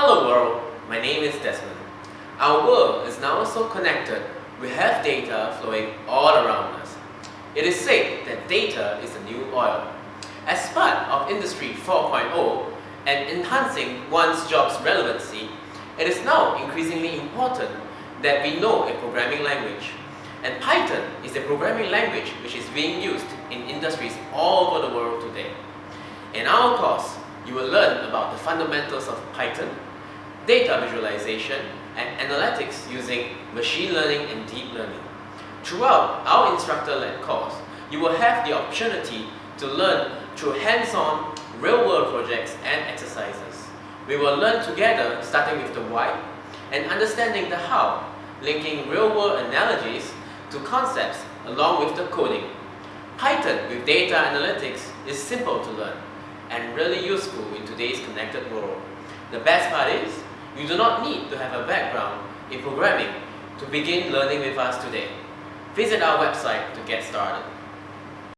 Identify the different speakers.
Speaker 1: Hello world, my name is Desmond. Our world is now so connected, we have data flowing all around us. It is said that data is the new oil. As part of Industry 4.0 and enhancing one's job's relevancy, it is now increasingly important that we know a programming language. And Python is the programming language which is being used in industries all over the world today. In our course, you will learn about the fundamentals of Python, data visualization, and analytics using machine learning and deep learning. Throughout our instructor-led course, you will have the opportunity to learn through hands-on, real-world projects and exercises. We will learn together starting with the why and understanding the how, linking real-world analogies to concepts along with the coding. Python with data analytics is simple to learn and really useful in today's connected world. The best part is, you do not need to have a background in programming to begin learning with us today. Visit our website to get started.